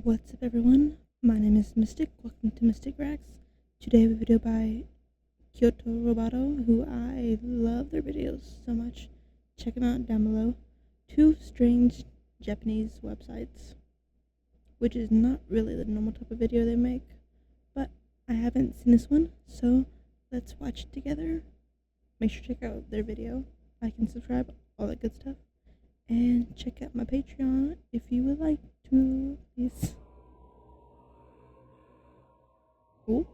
What's up everyone, my name is Mistic, welcome to Mistic Racks. Today I have a video by KyotoRobato, who I love their videos so much. Check them out down below. Two strange Japanese websites, which is not really the normal type of video they make, but I haven't seen this one, so let's watch it together. Make sure to check out their video, like and subscribe, all that good stuff. And check out my Patreon if you would like to, please. Ooh.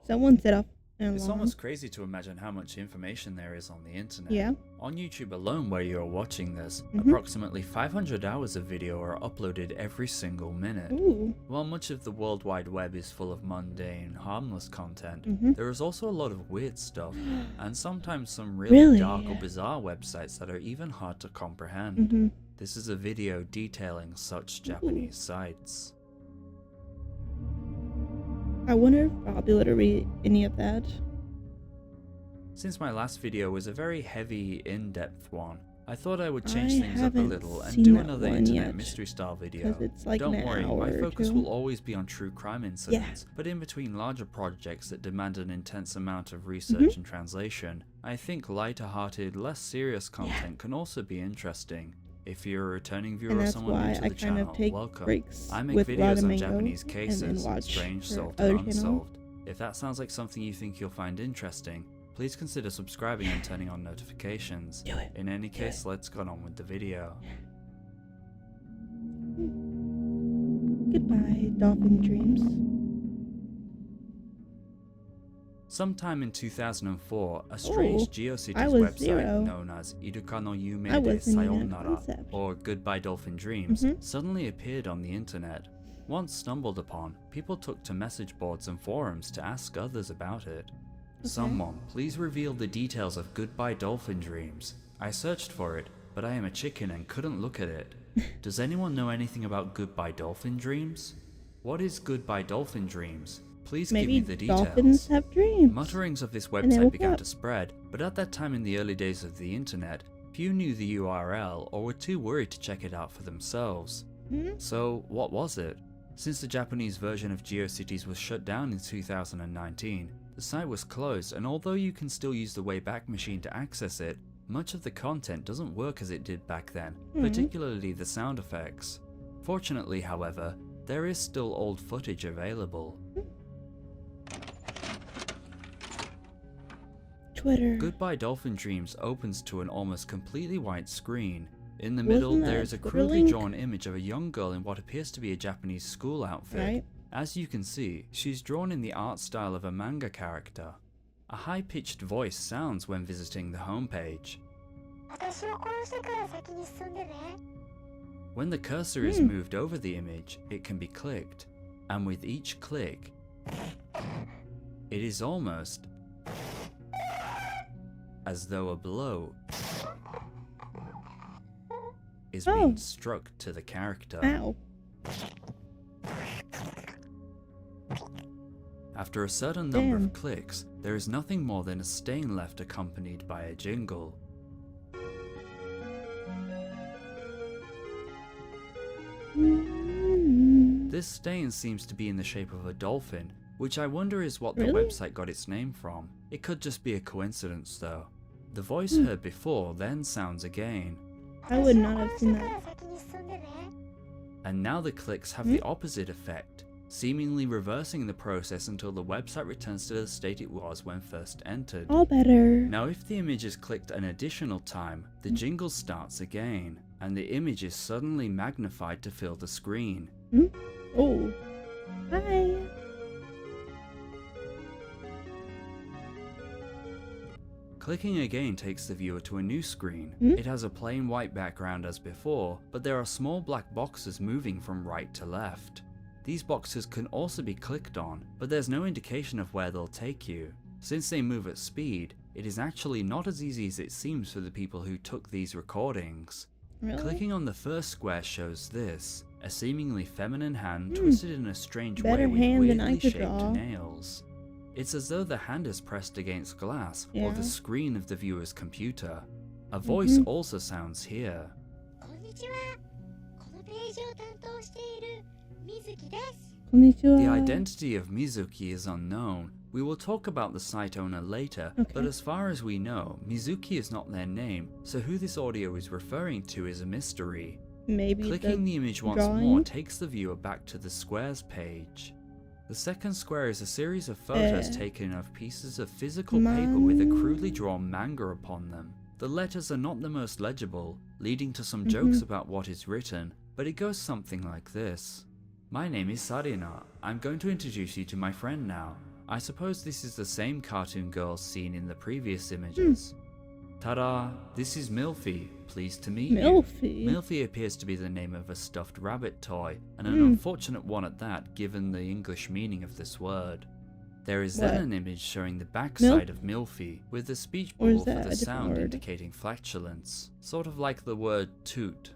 Someone set off an alarm. It's almost crazy to imagine how much information there is on the internet. Yeah. On YouTube alone, where you're watching this, approximately 500 hours of video are uploaded every single minute. Ooh. While much of the World Wide Web is full of mundane, harmless content, there is also a lot of weird stuff, and sometimes some really dark or bizarre websites that are even hard to comprehend. This is a video detailing such Japanese sites. I wonder if I'll be able to read any of that. Since my last video was a very heavy, in-depth one, I thought I would change things up a little and do another internet mystery style video. It's like Don't worry, my focus two. will always be on true crime incidents, but in between larger projects that demand an intense amount of research and translation, I think lighter-hearted, less serious content can also be interesting. If you're a returning viewer or someone new to the channel, welcome. I make videos on Japanese cases, strange, solved, and unsolved. If that sounds like something you think you'll find interesting, please consider subscribing and turning on notifications. In any case, let's get on with the video. Goodbye, dolphin dreams. Sometime in 2004, a strange GeoCities website known as Iruka no Yume de Sayonara, or Goodbye Dolphin Dreams, suddenly appeared on the internet. Once stumbled upon, people took to message boards and forums to ask others about it. Someone, please reveal the details of Goodbye Dolphin Dreams. I searched for it, but I am a chicken and couldn't look at it. Does anyone know anything about Goodbye Dolphin Dreams? What is Goodbye Dolphin Dreams? Please give me the details. Dolphins have dreams. Mutterings of this website began to spread, but at that time in the early days of the internet, few knew the URL or were too worried to check it out for themselves. So what was it? Since the Japanese version of GeoCities was shut down in 2019, the site was closed, and although you can still use the Wayback Machine to access it, much of the content doesn't work as it did back then, particularly the sound effects. Fortunately, however, there is still old footage available. Twitter. Goodbye Dolphin Dreams opens to an almost completely white screen. In the middle, there is a crudely drawn image of a young girl in what appears to be a Japanese school outfit. As you can see, she's drawn in the art style of a manga character. A high-pitched voice sounds when visiting the homepage. When the cursor is moved over the image, it can be clicked, and with each click, it is almost as though a blow is being struck to the character. Ow. After a certain number of clicks, there is nothing more than a stain left accompanied by a jingle. This stain seems to be in the shape of a dolphin, which I wonder is what the website got its name from. It could just be a coincidence though. The voice heard before then sounds again. I would not have seen that. And now the clicks have the opposite effect, seemingly reversing the process until the website returns to the state it was when first entered. All better. Now if the image is clicked an additional time, the jingle starts again, and the image is suddenly magnified to fill the screen. Oh. Hi. Clicking again takes the viewer to a new screen. It has a plain white background as before, but there are small black boxes moving from right to left. These boxes can also be clicked on, but there's no indication of where they'll take you. Since they move at speed, it is actually not as easy as it seems for the people who took these recordings. Clicking on the first square shows this, a seemingly feminine hand twisted in a strange way with weirdly shaped nails. It's as though the hand is pressed against glass or the screen of the viewer's computer. A voice also sounds here. Konnichiwa. The identity of Mizuki is unknown. We will talk about the site owner later, Okay. but as far as we know, Mizuki is not their name, so who this audio is referring to is a mystery. Maybe Clicking the image once drawing? more takes the viewer back to the squares page. The second square is a series of photos taken of pieces of physical paper with a crudely drawn manga upon them. The letters are not the most legible, leading to some jokes about what is written, but it goes something like this. My name is Sarina. I'm going to introduce you to my friend now. I suppose this is the same cartoon girl seen in the previous images. Ta-da! This is Milfy. Pleased to meet Milfy? you. Milfy appears to be the name of a stuffed rabbit toy, and an unfortunate one at that given the English meaning of this word. There is then an image showing the backside of Milfy, with the speech Or is bubble for that the a different sound word? indicating flatulence, sort of like the word toot.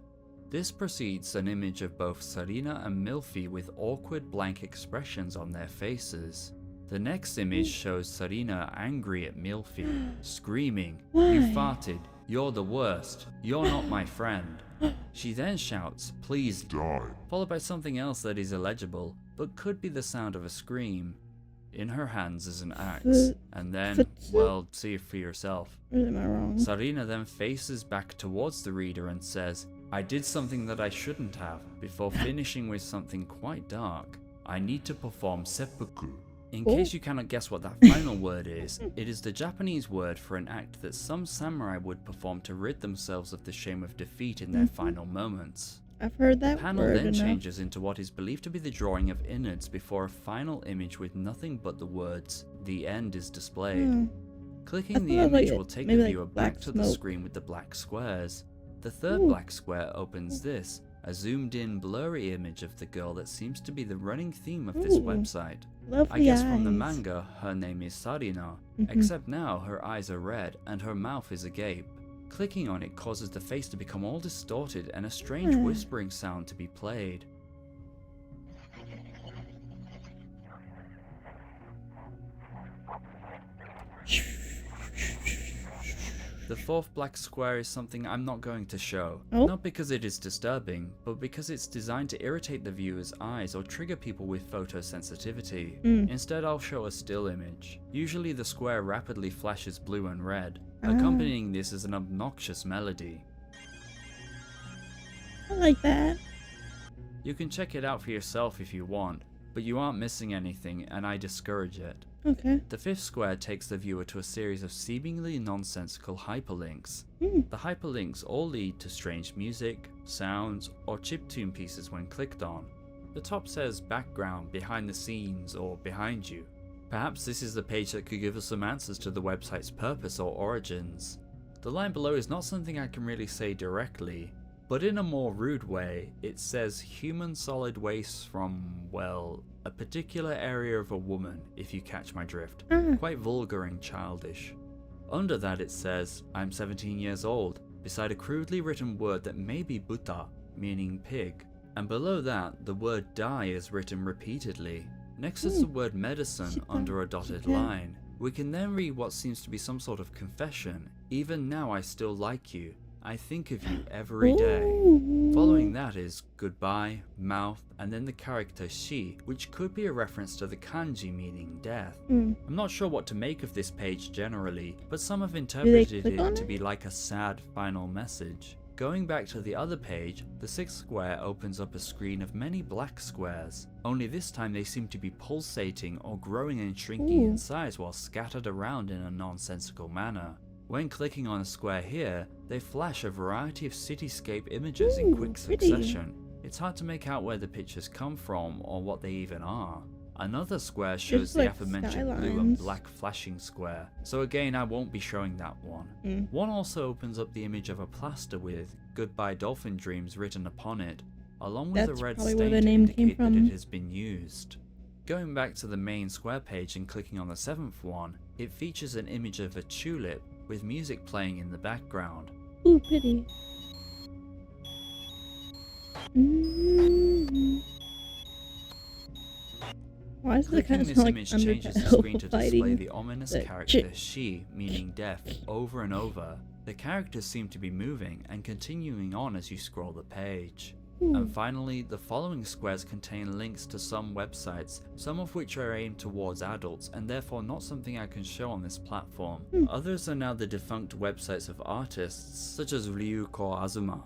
This precedes an image of both Sarina and Milfy with awkward blank expressions on their faces. The next image shows Sarina angry at Milfy, screaming, "You Why? farted, you're the worst, you're not my friend." She then shouts, "Please die," followed by something else that is illegible, but could be the sound of a scream. In her hands is an axe, and then, well, see it for yourself. Or am I wrong? Sarina then faces back towards the reader and says, "I did something that I shouldn't have," before finishing with something quite dark. "I need to perform seppuku." In case you cannot guess what that final word is, it is the Japanese word for an act that some samurai would perform to rid themselves of the shame of defeat in their final moments. I've heard that The panel word then enough. changes into what is believed to be the drawing of innards before a final image with nothing but the words, "The end" is displayed. Oh. Clicking the thought it was image like will take maybe the like viewer black back to the smoke. screen with the black squares. The third Ooh. black square opens this, a zoomed in blurry image of the girl that seems to be the running theme of this Ooh. website. Lovely I guess from the eyes. manga, her name is Sarina, except now her eyes are red and her mouth is agape. Clicking on it causes the face to become all distorted and a strange whispering sound to be played. The fourth black square is something I'm not going to show, not because it is disturbing, but because it's designed to irritate the viewer's eyes or trigger people with photosensitivity. Instead, I'll show a still image. Usually the square rapidly flashes blue and red. Accompanying this is an obnoxious melody. I like that. You can check it out for yourself if you want, but you aren't missing anything and I discourage it. Okay. The fifth square takes the viewer to a series of seemingly nonsensical hyperlinks. The hyperlinks all lead to strange music, sounds, or chiptune pieces when clicked on. The top says background, behind the scenes, or behind you. Perhaps this is the page that could give us some answers to the website's purpose or origins. The line below is not something I can really say directly, but in a more rude way, it says human solid waste from, well, a particular area of a woman, if you catch my drift. Quite vulgar and childish. Under that it says, "I'm 17 years old," beside a crudely written word that may be buta, meaning pig. And below that, the word die is written repeatedly. Next is the word medicine under a dotted line. We can then read what seems to be some sort of confession. "Even now I still like you. I think of you every day." Following that is goodbye, mouth, and then the character she, which could be a reference to the kanji meaning death. I'm not sure what to make of this page generally, but some have interpreted it to be like a sad final message. Going back to the other page, the sixth square opens up a screen of many black squares, only this time they seem to be pulsating or growing and shrinking in size while scattered around in a nonsensical manner. When clicking on a square here, they flash a variety of cityscape images in quick succession. It's hard to make out where the pictures come from or what they even are. Another square shows the like aforementioned blue and skylines. black flashing square, so again I won't be showing that one. One also opens up the image of a plaster with "Goodbye Dolphin Dreams" written upon it, along with That's a red probably stain where to the name came indicate that from. it has been used. Going back to the main square page and clicking on the seventh one, it features an image of a tulip with music playing in the background. Ooh, pretty. Why does it Clicking kind of this sound like image changes the screen to display fighting? the ominous the character she, meaning death, over and over. The characters seem to be moving and continuing on as you scroll the page. And finally, the following squares contain links to some websites, some of which are aimed towards adults and therefore not something I can show on this platform. Others are now the defunct websites of artists such as Ryu Azuma.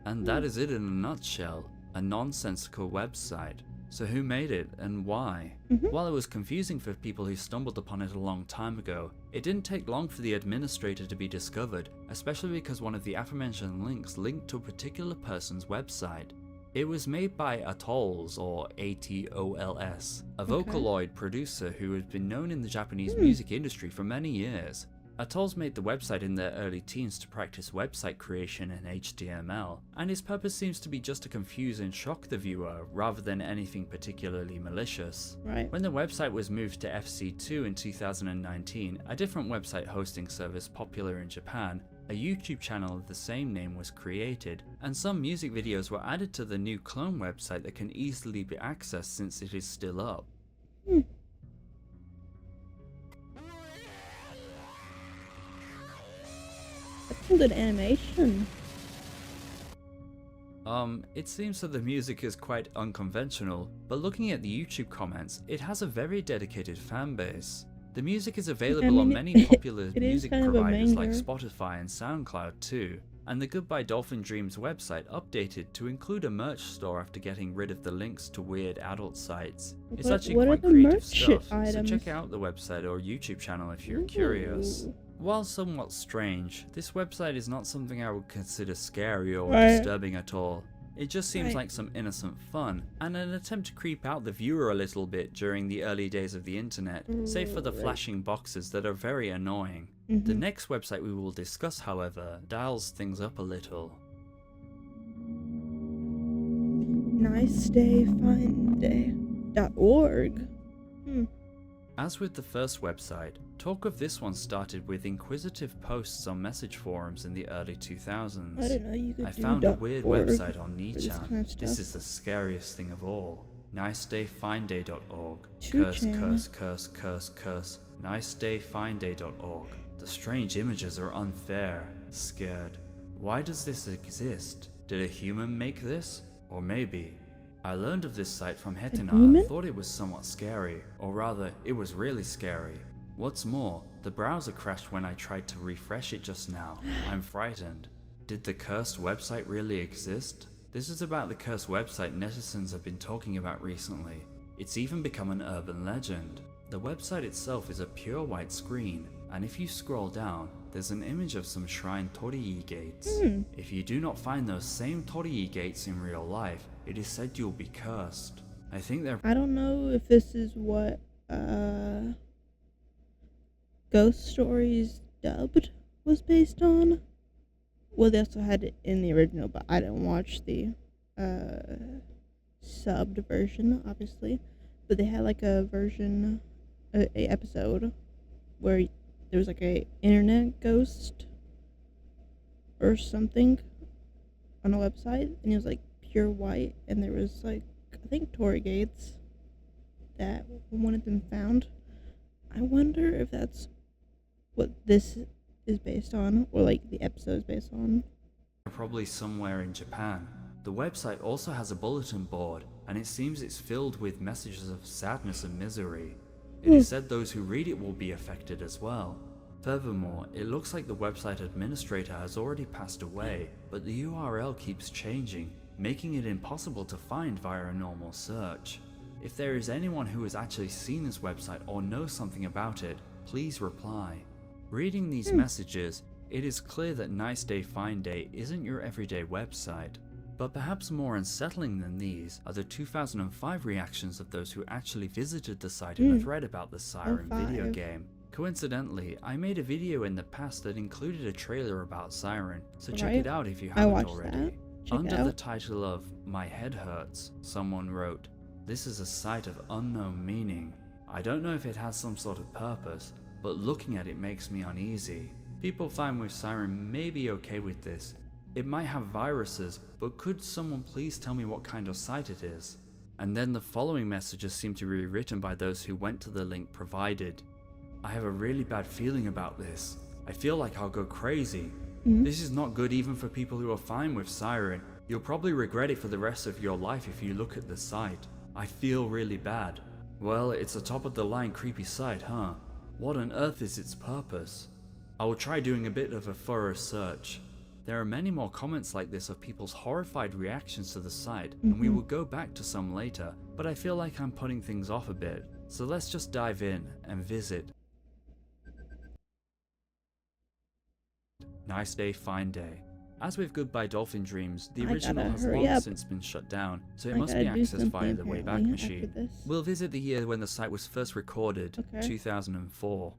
And that is it in a nutshell, a nonsensical website. So who made it and why? While it was confusing for people who stumbled upon it a long time ago, it didn't take long for the administrator to be discovered, especially because one of the aforementioned links linked to a particular person's website. It was made by Atolls, or ATOLS, a Vocaloid producer who has been known in the Japanese music industry for many years. Atolls made the website in their early teens to practice website creation in HTML, and his purpose seems to be just to confuse and shock the viewer rather than anything particularly malicious. When the website was moved to FC2 in 2019, a different website hosting service popular in Japan, a YouTube channel of the same name was created, and some music videos were added to the new clone website that can easily be accessed since it is still up. That's some good animation. It seems that the music is quite unconventional, but looking at the YouTube comments, it has a very dedicated fan base. The music is available on many popular music providers like Spotify and SoundCloud too, and the Goodbye Dolphin Dreams website updated to include a merch store after getting rid of the links to weird adult sites. It's actually quite creative stuff, so check out the website or YouTube channel if you're curious. While somewhat strange, this website is not something I would consider scary or disturbing at all. It just seems like some innocent fun, and an attempt to creep out the viewer a little bit during the early days of the internet, save for the flashing boxes that are very annoying. The next website we will discuss, however, dials things up a little. NiceDayFineDay.org. As with the first website, talk of this one started with inquisitive posts on message forums in the early 2000s. I didn't know you could I do found a weird .org website on this Nichan. kind of This stuff. is the scariest thing of all. NiceDayFineDay.org. True Curse, channel. curse, curse, curse, curse. NiceDayFineDay.org. The strange images are unfair. Scared. Why does this exist? Did a human make this? Or maybe. I learned of this site from Hetena and thought it was somewhat scary, or rather, it was really scary. What's more, the browser crashed when I tried to refresh it just now. I'm frightened. Did the cursed website really exist? This is about the cursed website netizens have been talking about recently. It's even become an urban legend. The website itself is a pure white screen, and if you scroll down, there's an image of some shrine torii gates. If you do not find those same torii gates in real life, it is said you'll be cursed. I think they're— I don't know if this is what Ghost Stories Dubbed was based on. Well, they also had it in the original, but I didn't watch the subbed version, obviously. But they had like a version, a episode where there was like a internet ghost or something on a website, and it was like pure white, and there was like, I think, torii gates that one of them found. I wonder if that's what this is based on, or like the episode is based on. probably somewhere in Japan. The website also has a bulletin board, and it seems it's filled with messages of sadness and misery. It is said those who read it will be affected as well. Furthermore, it looks like the website administrator has already passed away, but the URL keeps changing, making it impossible to find via a normal search. If there is anyone who has actually seen this website or knows something about it, please reply. Reading these messages, it is clear that Nice Day Fine Day isn't your everyday website. But perhaps more unsettling than these are the 2005 reactions of those who actually visited the site and have read about the Siren video game. Coincidentally, I made a video in the past that included a trailer about Siren, so check it out if you haven't already. Under the title of My Head Hurts, someone wrote, "This is a site of unknown meaning. I don't know if it has some sort of purpose, but looking at it makes me uneasy. People fine with Siren may be okay with this. It might have viruses, but could someone please tell me what kind of site it is?" And then the following messages seem to be written by those who went to the link provided. "I have a really bad feeling about this. I feel like I'll go crazy. This is not good even for people who are fine with Siren. You'll probably regret it for the rest of your life if you look at the site. I feel really bad. Well, it's a top of the line creepy site, huh? What on earth is its purpose? I will try doing a bit of a thorough search. There are many more comments like this of people's horrified reactions to the site, and we will go back to some later, but I feel like I'm putting things off a bit, so let's just dive in and visit. Nice day, fine day. As with Goodbye Dolphin Dreams, the original has long since been shut down, so it must be accessed via the Wayback Machine. We'll visit the year when the site was first recorded, 2004.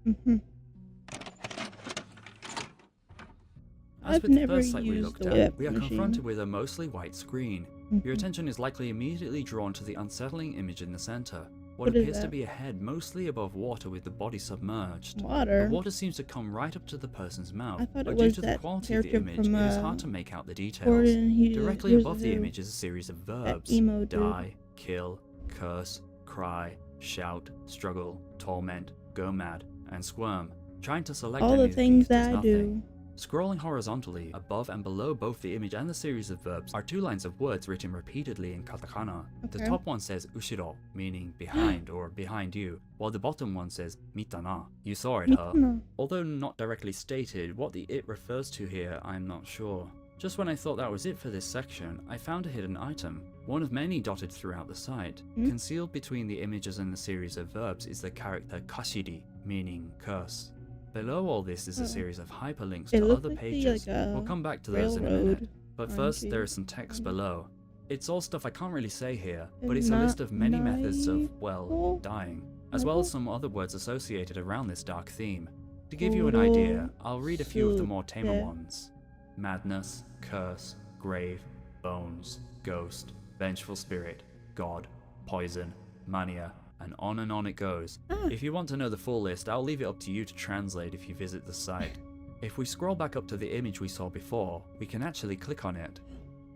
As with the first site we looked at, we are confronted with a mostly white screen. Your attention is likely immediately drawn to the unsettling image in the center. What appears to be a head mostly above water with the body submerged. The water seems to come right up to the person's mouth, but due to the quality of the image, it is hard to make out the details. Directly above the image is a series of verbs: die, kill, curse, cry, shout, struggle, torment, go mad, and squirm. Trying to select all any the of things these does that I nothing. do. Scrolling horizontally, above and below both the image and the series of verbs, are two lines of words written repeatedly in katakana. The top one says ushiro, meaning behind or behind you, while the bottom one says mitana, you saw it, huh? Although not directly stated, what the it refers to here, I'm not sure. Just when I thought that was it for this section, I found a hidden item, one of many dotted throughout the site. Concealed between the images and the series of verbs is the character kashiri, meaning curse. Below all this is a series of hyperlinks to other pages. We'll come back to those in a minute. But first, there is some text below. It's all stuff I can't really say here, but it's a list of many methods of, well, dying, as well as some other words associated around this dark theme. To give you an idea, I'll read a few of the more tamer ones. Madness, curse, grave, bones, ghost, vengeful spirit, god, poison, mania, and on it goes. If you want to know the full list, I'll leave it up to you to translate if you visit the site. If we scroll back up to the image we saw before, we can actually click on it.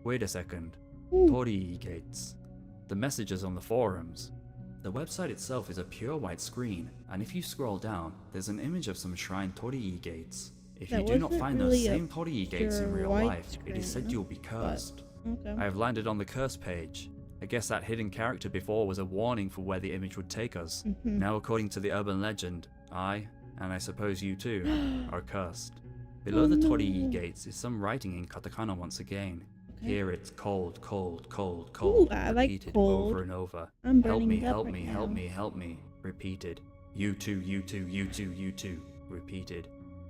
Wait a second. Torii gates. The messages on the forums. The website itself is a pure white screen, and if you scroll down, there's an image of some shrine Torii gates. If you do not find those same Torii gates in real life, it is said you'll be cursed. I have landed on the curse page. I guess that hidden character before was a warning for where the image would take us. Now according to the urban legend, I, and I suppose you too, are cursed. Below the Torii gates is some writing in katakana once again. Here it's cold, cold, cold, cold, repeated over and over. Help me, help me, help me, help me, repeated. You too, you too, you too, you too, repeated.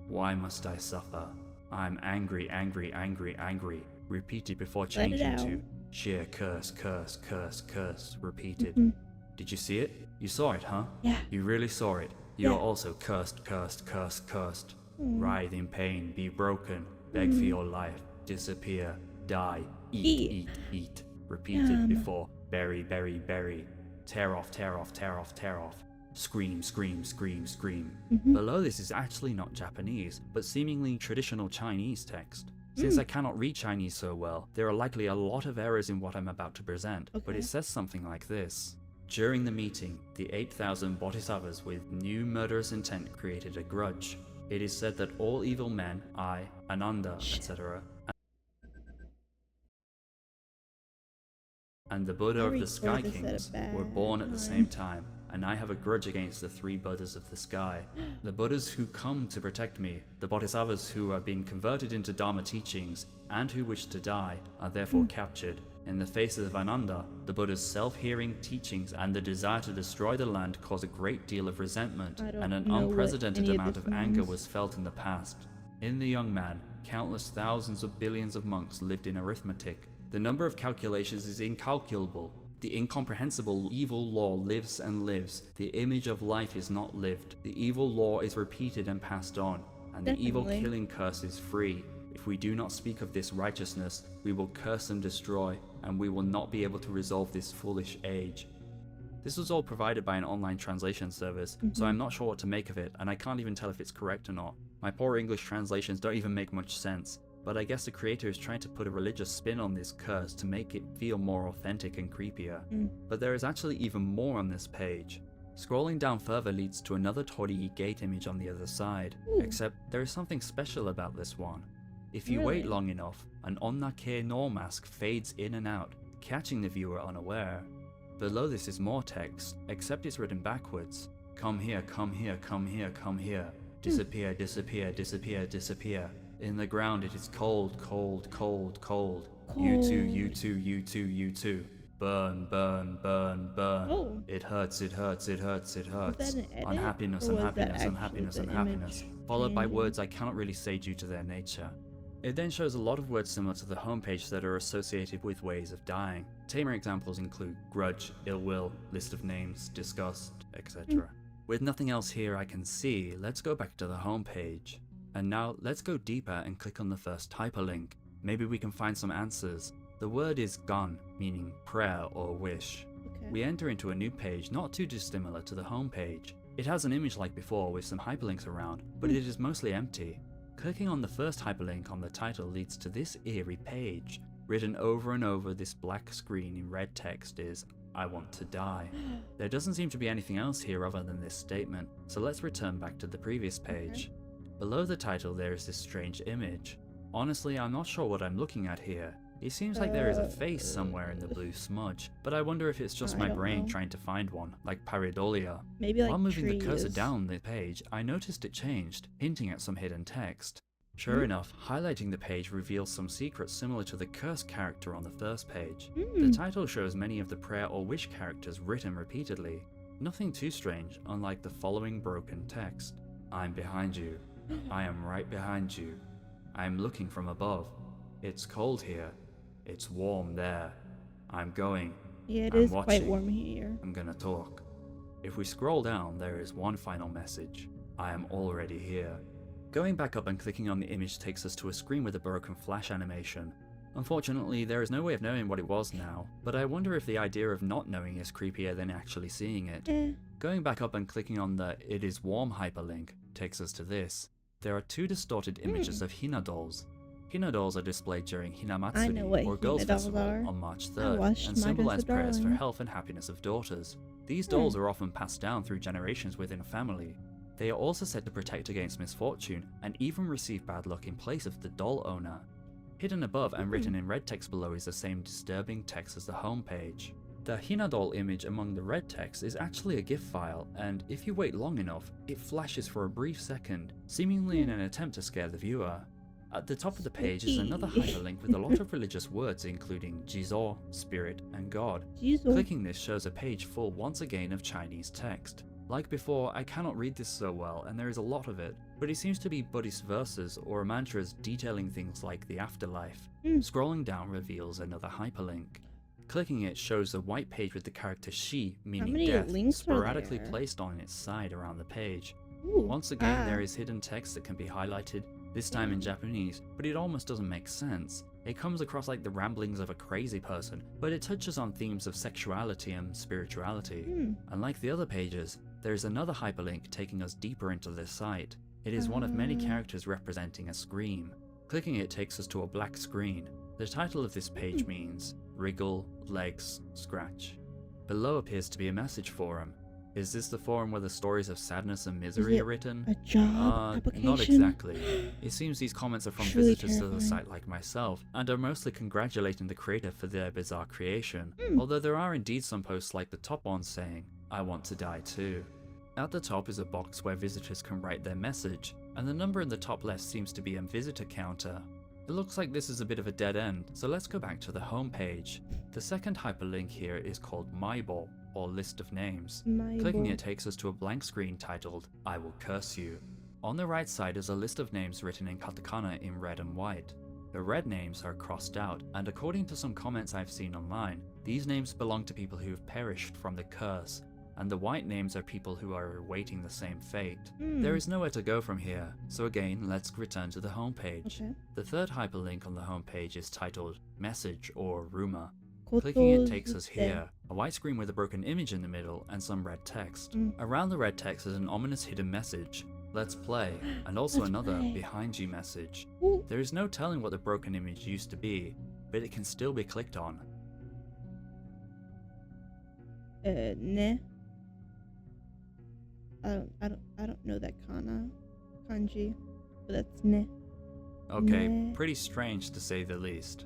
Why must I suffer? I'm angry, angry, angry, angry, repeated before changing to sheer curse, curse, curse, curse, repeated. Did you see it? You saw it, huh? Yeah. You really saw it. You're also cursed, cursed, cursed, cursed. Writhe in pain, be broken, beg for your life, disappear, die, eat, eat, repeated before bury, bury, bury, tear off, tear off, tear off, tear off. Scream, scream, scream, scream. Below this is actually not Japanese, but seemingly traditional Chinese text. Since I cannot read Chinese so well, there are likely a lot of errors in what I'm about to present, but it says something like this. During the meeting, the 8,000 bodhisattvas with new murderous intent created a grudge. It is said that all evil men, I, Ananda, etc., and the Buddha of the Sky Kings were born at the same time, and I have a grudge against the three Buddhas of the sky. The Buddhas who come to protect me, the Bodhisattvas who are being converted into Dharma teachings, and who wish to die, are therefore captured. In the face of Ananda, the Buddha's self-hearing teachings and the desire to destroy the land cause a great deal of resentment, and an unprecedented amount of anger was felt in the past. In the young man, countless thousands of billions of monks lived in arithmetic. The number of calculations is incalculable. The incomprehensible evil law lives and lives. The image of life is not lived. The evil law is repeated and passed on, and the evil killing curse is free. If we do not speak of this righteousness, we will curse and destroy, and we will not be able to resolve this foolish age. This was all provided by an online translation service, so I'm not sure what to make of it, and I can't even tell if it's correct or not. My poor English translations don't even make much sense. But I guess the creator is trying to put a religious spin on this curse to make it feel more authentic and creepier. But there is actually even more on this page. Scrolling down further leads to another Torii gate image on the other side, except there is something special about this one. If you wait long enough, An onnake no mask fades in and out, catching the viewer unaware. Below this is more text, except it's written backwards. Come here, come here, come here, come here. Disappear, disappear, disappear, disappear. In the ground it is cold, cold, cold, cold. You too, you too, you too, you too. Burn, burn, burn, burn. Oh. It hurts, it hurts, it hurts, it hurts. Was that an edit, Unhappiness, or was that unhappiness, actually unhappiness, the unhappiness. image Followed by changing? words I cannot really say due to their nature. It then shows a lot of words similar to the homepage that are associated with ways of dying. Tamer examples include grudge, ill will, list of names, disgust, etc. With nothing else here I can see, let's go back to the homepage. And now let's go deeper and click on the first hyperlink. Maybe we can find some answers. The word is gan, meaning prayer or wish. Okay. We enter into a new page not too dissimilar to the homepage. It has an image like before with some hyperlinks around, but it is mostly empty. Clicking on the first hyperlink on the title leads to this eerie page. Written over and over this black screen in red text is, I want to die. There doesn't seem to be anything else here other than this statement, so let's return back to the previous page. Below the title there is this strange image. Honestly, I'm not sure what I'm looking at here. It seems like there is a face somewhere in the blue smudge, but I wonder if it's just my brain trying to find one, like pareidolia. Maybe like While moving the trees. cursor down the page, I noticed it changed, hinting at some hidden text. Sure enough, highlighting the page reveals some secrets similar to the curse character on the first page. The title shows many of the prayer or wish characters written repeatedly. Nothing too strange, unlike the following broken text. I'm behind you. I am right behind you. I am looking from above. It's cold here. It's warm there. I'm going. Yeah, it I'm is quite watching. warm here. I'm gonna talk. If we scroll down, there is one final message. I am already here. Going back up and clicking on the image takes us to a screen with a broken flash animation. Unfortunately, there is no way of knowing what it was now, but I wonder if the idea of not knowing is creepier than actually seeing it. Going back up and clicking on the It is warm hyperlink takes us to this. There are two distorted images of Hina dolls. Hina dolls are displayed during I know Hinamatsuri, what or Girls Hina dolls Festival, are. on March I 3rd, watched and Mine symbolize as a prayers for Darling. health and happiness of daughters. These dolls are often passed down through generations within a family. They are also said to protect against misfortune, and even receive bad luck in place of the doll owner. Hidden above and written in red text below is the same disturbing text as the home page. The Hina doll image among the red text is actually a GIF file, and if you wait long enough, it flashes for a brief second, seemingly in an attempt to scare the viewer. At the top of the page is another hyperlink with a lot of religious words including Jizo, spirit, and God. Clicking this shows a page full once again of Chinese text. Like before, I cannot read this so well and there is a lot of it, but it seems to be Buddhist verses or mantras detailing things like the afterlife. Scrolling down reveals another hyperlink. Clicking it shows a white page with the character she, meaning many death, links are sporadically there? placed on its side around the page. Ooh, Once again, there is hidden text that can be highlighted, this time in Japanese, but it almost doesn't make sense. It comes across like the ramblings of a crazy person, but it touches on themes of sexuality and spirituality. Unlike the other pages, there is another hyperlink taking us deeper into this site. It is one of many characters representing a scream. Clicking it takes us to a black screen. The title of this page means wriggle, legs, scratch. Below appears to be a message forum. Is this the forum where the stories of sadness and misery are written? A job application? Not exactly. It seems these comments are from Truly visitors to the terrifying. site like myself, and are mostly congratulating the creator for their bizarre creation, although there are indeed some posts like the top one saying, I want to die too. At the top is a box where visitors can write their message, and the number in the top left seems to be a visitor counter. It looks like this is a bit of a dead end, so let's go back to the home page. The second hyperlink here is called Maibo, or list of names. Clicking it takes us to a blank screen titled, I will curse you. On the right side is a list of names written in katakana in red and white. The red names are crossed out, and according to some comments I've seen online, these names belong to people who have perished from the curse, and the white names are people who are awaiting the same fate. There is nowhere to go from here, so again, let's return to the homepage. The third hyperlink on the homepage is titled Message or Rumor. Clicking it takes us here, a white screen with a broken image in the middle and some red text. Around the red text is an ominous hidden message, let's play, and also Let's another play. behind you message. Ooh. There is no telling what the broken image used to be, but it can still be clicked on. Ne. I don't know that kanji, but that's ne. Okay, Meh. pretty strange to say the least.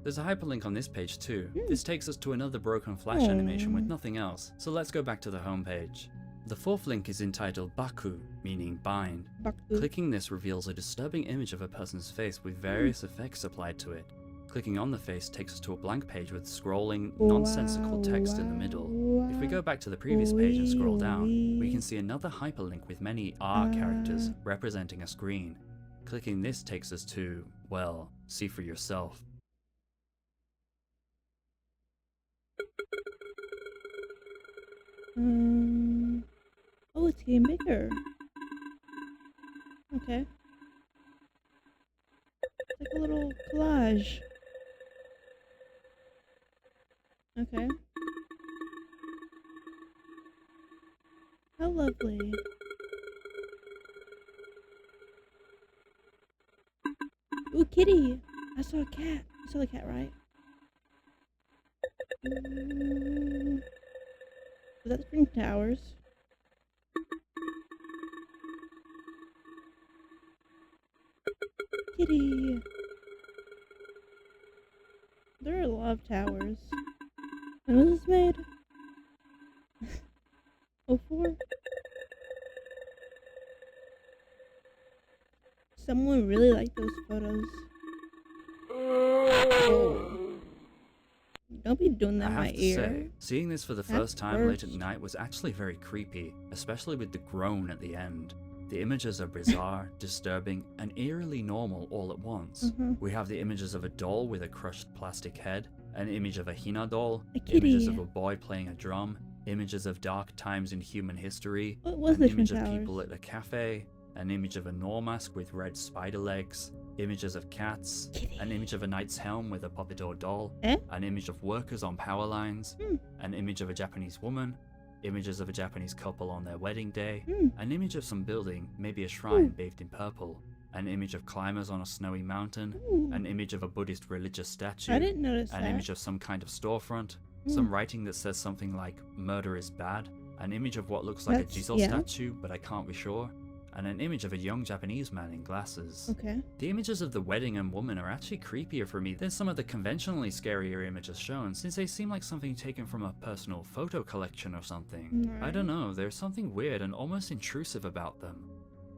There's a hyperlink on this page too. Mm. This takes us to another broken flash animation with nothing else, so let's go back to the home page. The fourth link is entitled Baku, meaning bind. Baku. Clicking this reveals a disturbing image of a person's face with various effects applied to it. Clicking on the face takes us to a blank page with scrolling, nonsensical text in the middle. If we go back to the previous page and scroll down, we can see another hyperlink with many R characters representing a screen. Clicking this takes us to, well, see for yourself. Oh, it's getting bigger. Okay. It's like a little collage. Okay. How lovely. Ooh, kitty! I saw a cat. You saw the cat, right? Ooh. Is that the Spring Towers? Kitty! There are a lot of towers. When was this made? 04? Someone really liked those photos. Oh. Don't be doing that I in have my to ear. say, seeing this for the That's first time late at worst. night was actually very creepy, especially with the groan at the end. The images are bizarre, disturbing, and eerily normal all at once. We have the images of a doll with a crushed plastic head, an image of a Hina doll, A kitty. images of a boy playing a drum, images of dark times in human history, What was an the Twin image of Towers? people at a cafe, an image of a Normask with red spider legs, images of cats, Kitty. an image of a knight's helm with a Pompadour doll, Eh? an image of workers on power lines, an image of a Japanese woman, images of a Japanese couple on their wedding day, an image of some building, maybe a shrine bathed in purple, an image of climbers on a snowy mountain, an image of a Buddhist religious statue, I didn't notice an that. image of some kind of storefront, some writing that says something like murder is bad, an image of what looks like a Jizo statue but I can't be sure, and an image of a young Japanese man in glasses. Okay. The images of the wedding and woman are actually creepier for me than some of the conventionally scarier images shown, since they seem like something taken from a personal photo collection or something. I don't know, there's something weird and almost intrusive about them.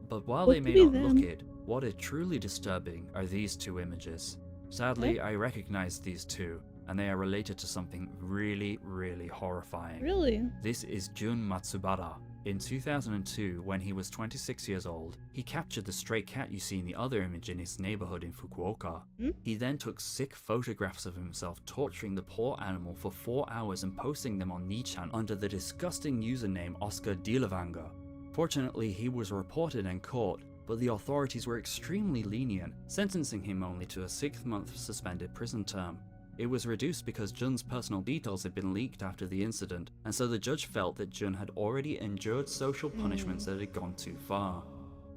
But while they may not look it, what is truly disturbing are these two images. Sadly, I recognize these two, and they are related to something really, really horrifying. Really? This is Jun Matsubara. In 2002, when he was 26 years old, he captured the stray cat you see in the other image in his neighborhood in Fukuoka. He then took sick photographs of himself torturing the poor animal for 4 hours and posting them on Nichan under the disgusting username Oscar Dilavanga. Fortunately, he was reported and caught, but the authorities were extremely lenient, sentencing him only to a 6-month suspended prison term. It was reduced because Jun's personal details had been leaked after the incident, and so the judge felt that Jun had already endured social punishments that had gone too far.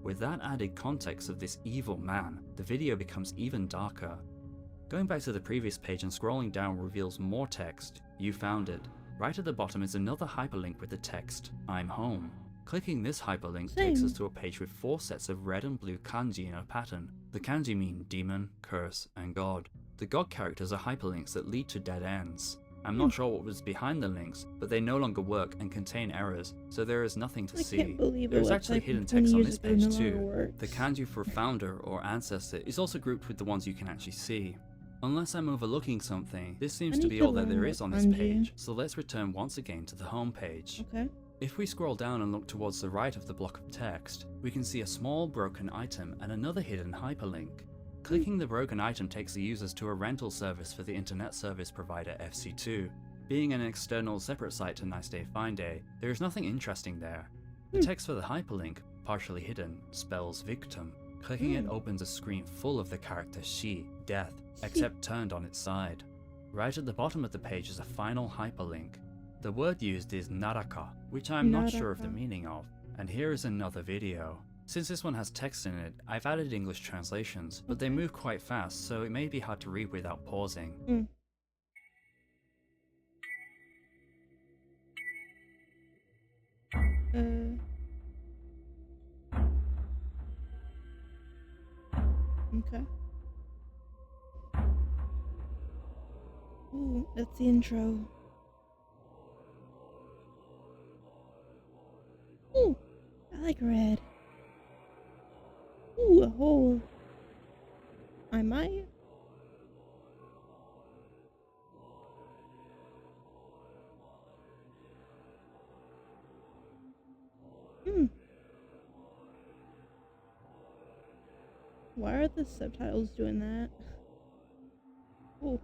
With that added context of this evil man, the video becomes even darker. Going back to the previous page and scrolling down reveals more text. You found it. Right at the bottom is another hyperlink with the text, I'm home. Clicking this hyperlink takes us to a page with 4 sets of red and blue kanji in a pattern. The kanji mean demon, curse, and god. The god characters are hyperlinks that lead to dead ends. I'm not sure what was behind the links, but they no longer work and contain errors, so there is nothing to see. There's actually hidden text on this page too. The kanji for founder or ancestor is also grouped with the ones you can actually see. Unless I'm overlooking something, this seems to be all that there is on this page, so let's return once again to the home page. Okay. If we scroll down and look towards the right of the block of text, we can see a small broken item and another hidden hyperlink. Clicking the broken item takes the users to a rental service for the internet service provider FC2. Being an external separate site to Nice Day Fine Day, there is nothing interesting there. The text for the hyperlink, partially hidden, spells victim. Clicking it opens a screen full of the character she, death, except turned on its side. Right at the bottom of the page is a final hyperlink. The word used is naraka, which I'm not sure of the meaning of, and here is another video. Since this one has text in it, I've added English translations, but they move quite fast, so it may be hard to read without pausing. Okay. Ooh, that's the intro. Ooh, I like red. Ooh, a hole. I might. Hmm. Why are the subtitles doing that? Ooh.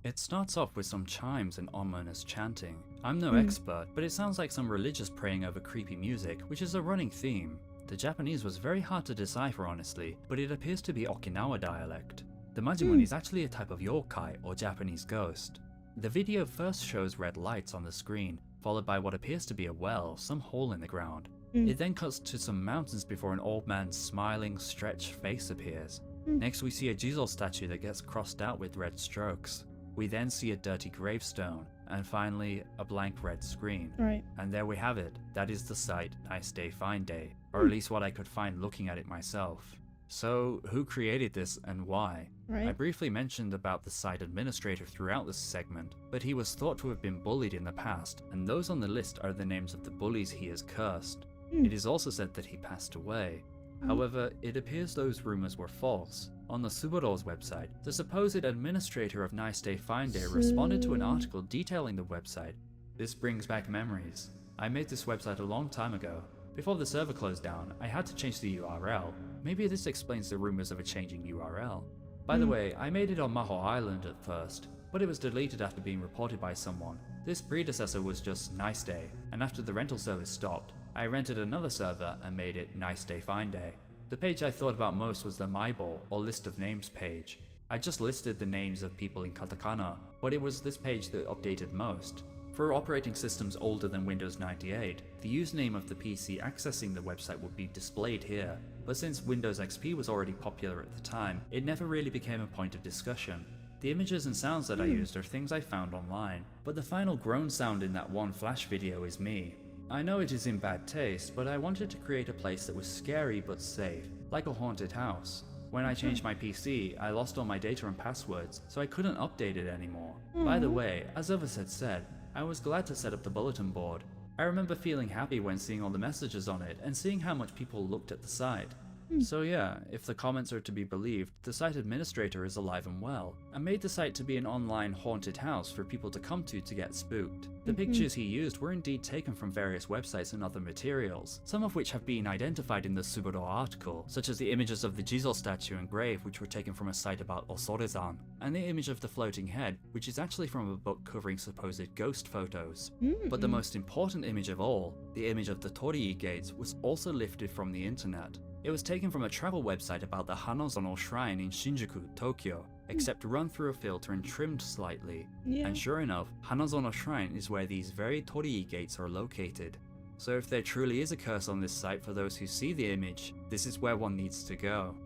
It starts off with some chimes and ominous chanting. I'm no Hmm. expert, but it sounds like some religious praying over creepy music, which is a running theme. The Japanese was very hard to decipher honestly, but it appears to be Okinawa dialect. The Majimon is actually a type of yokai or Japanese ghost. The video first shows red lights on the screen, followed by what appears to be a well, some hole in the ground. It then cuts to some mountains before an old man's smiling, stretched face appears. Next we see a Jizo statue that gets crossed out with red strokes. We then see a dirty gravestone, and finally, a blank red screen. Right. And there we have it. That is the site Nice Day Fine Day, or at least what I could find looking at it myself. So, who created this and why? Right. I briefly mentioned about the site administrator throughout this segment, but he was thought to have been bullied in the past, and those on the list are the names of the bullies he has cursed. It is also said that he passed away. However, it appears those rumors were false. On the Subaru's website, the supposed administrator of Nice Day Fine Day responded to an article detailing the website. This brings back memories. I made this website a long time ago. Before the server closed down, I had to change the URL. Maybe this explains the rumors of a changing URL. By the way, I made it on Maho Island at first, but it was deleted after being reported by someone. This predecessor was just Nice Day, and after the rental service stopped, I rented another server and made it Nice Day Fine Day. The page I thought about most was the Maibol, or list of names page. I just listed the names of people in katakana, but it was this page that updated most. For operating systems older than Windows 98, the username of the PC accessing the website would be displayed here, but since Windows XP was already popular at the time, it never really became a point of discussion. The images and sounds that I used are things I found online, but the final groan sound in that one flash video is me. I know it is in bad taste, but I wanted to create a place that was scary but safe, like a haunted house. When I changed my PC, I lost all my data and passwords, so I couldn't update it anymore. By the way, as others had said, I was glad to set up the bulletin board. I remember feeling happy when seeing all the messages on it and seeing how much people looked at the site. So yeah, if the comments are to be believed, the site administrator is alive and well, and made the site to be an online haunted house for people to come to get spooked. The pictures he used were indeed taken from various websites and other materials, some of which have been identified in the Subaru article, such as the images of the Jizo statue and grave which were taken from a site about Osorezan, and the image of the floating head, which is actually from a book covering supposed ghost photos. But the most important image of all, the image of the Torii gates, was also lifted from the internet. It was taken from a travel website about the Hanazono Shrine in Shinjuku, Tokyo, except run through a filter and trimmed slightly. And sure enough, Hanazono Shrine is where these very Torii gates are located. So if there truly is a curse on this site for those who see the image, this is where one needs to go.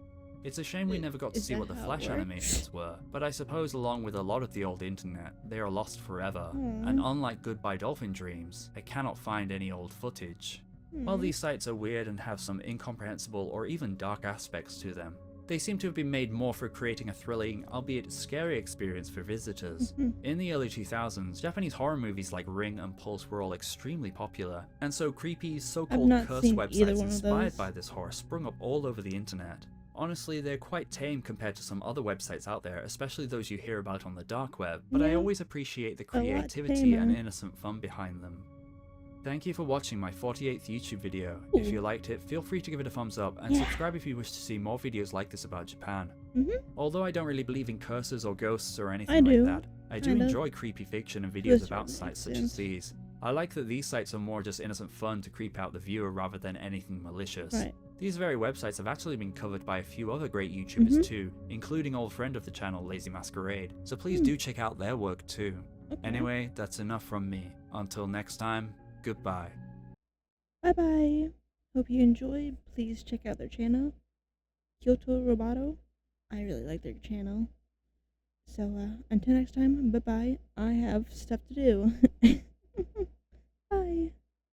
It's a shame we never got to see what the Flash animations were, but I suppose along with a lot of the old internet, they are lost forever. And unlike Goodbye Dolphin Dreams, I cannot find any old footage. While these sites are weird and have some incomprehensible or even dark aspects to them, they seem to have been made more for creating a thrilling, albeit scary experience for visitors. In the early 2000s, Japanese horror movies like Ring and Pulse were all extremely popular, and so creepy, so-called cursed websites inspired by this horror sprung up all over the internet. Honestly, they're quite tame compared to some other websites out there, especially those you hear about on the dark web, but I always appreciate the creativity and innocent fun behind them. Thank you for watching my 48th YouTube video. If you liked it, feel free to give it a thumbs up and subscribe if you wish to see more videos like this about Japan. Although I don't really believe in curses or ghosts or anything like that, I do enjoy creepy fiction and videos about sites such as these. I like that these sites are more just innocent fun to creep out the viewer rather than anything malicious. These very websites have actually been covered by a few other great YouTubers too, including old friend of the channel Lazy Masquerade, so please do check out their work too. Anyway, that's enough from me. Until next time, goodbye. Bye bye. Hope you enjoyed. Please check out their channel, KyotoRobato. I really like their channel. So until next time, bye bye. I have stuff to do.